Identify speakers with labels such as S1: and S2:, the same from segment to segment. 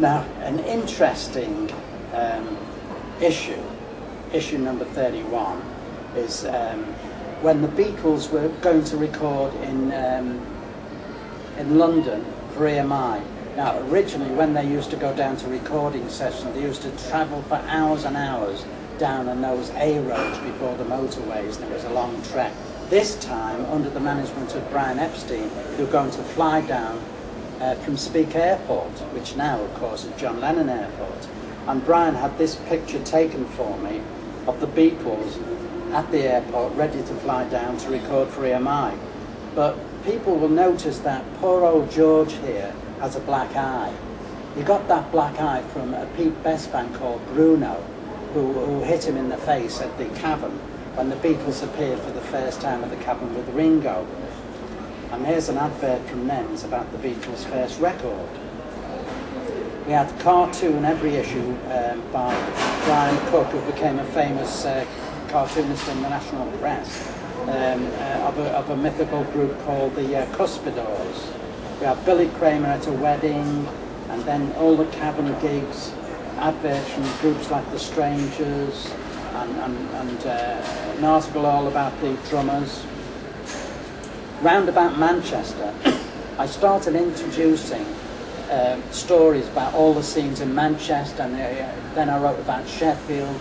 S1: Now, an interesting issue number 31, is when the Beatles were going to record in London for EMI. Now, originally, when they used to go down to recording sessions, they used to travel for hours and hours down on those A roads before the motorways, and it was a long trek. This time, under the management of Brian Epstein, they were going to fly down from Speke Airport, which now, of course, is John Lennon Airport. And Brian had this picture taken for me of the Beatles at the airport, ready to fly down to record for EMI. But people will notice that poor old George here has a black eye. He got that black eye from a Pete Best fan called Bruno, who hit him in the face at the Cavern when the Beatles appeared for the first time at the Cavern with Ringo. And here's an advert from them. It's about the Beatles' first record. We had a cartoon every issue by Brian Cook, who became a famous cartoonist in the national press, of a mythical group called the Cuspidors. We have Billy Kramer at a wedding, and then all the Cavern gigs, adverts from groups like the Strangers, and an article all about the drummers. Round about Manchester, I started introducing stories about all the scenes in Manchester, and then I wrote about Sheffield,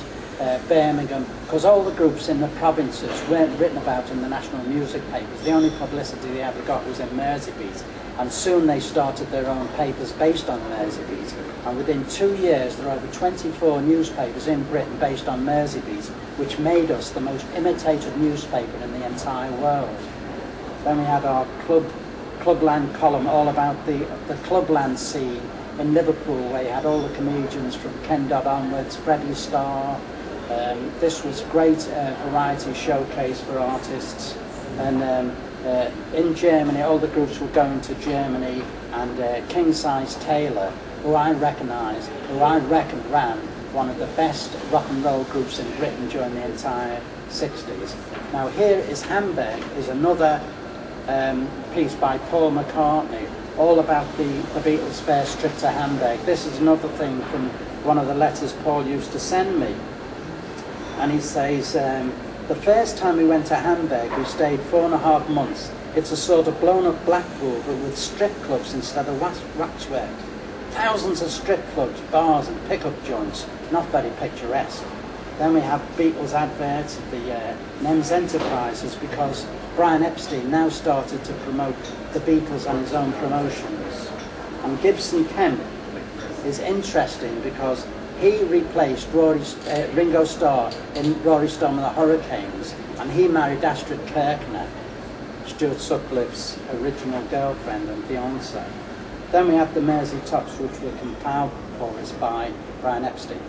S1: Birmingham, because all the groups in the provinces weren't written about in the national music papers. The only publicity they ever got was in Mersey Beat, and soon they started their own papers based on Mersey Beat, and within 2 years there are over 24 newspapers in Britain based on Mersey Beat, which made us the most imitated newspaper in the entire world. Then we had our Clubland column all about the Clubland scene in Liverpool, where you had all the comedians from Ken Dodd onwards, Freddie Starr. This was a great variety showcase for artists. And in Germany, all the groups were going to Germany, and King Size Taylor, who I reckon ran one of the best rock and roll groups in Britain during the entire 60s. Now here is Hamburg, is another piece by Paul McCartney, all about the Beatles' first trip to Hamburg. This is another thing from one of the letters Paul used to send me. And he says, the first time we went to Hamburg, we stayed 4.5 months. It's a sort of blown-up Blackpool, but with strip clubs instead of waxwork. Thousands of strip clubs, bars and pickup joints. Not very picturesque. Then we have Beatles adverts at the NEMS Enterprises, because Brian Epstein now started to promote the Beatles on his own promotions. And Gibson Kemp is interesting because he replaced Ringo Starr in Rory Storm and the Hurricanes, and he married Astrid Kirchner, Stuart Sutcliffe's original girlfriend and fiancée. Then we have the Mersey Tops, which were compiled for us by Brian Epstein.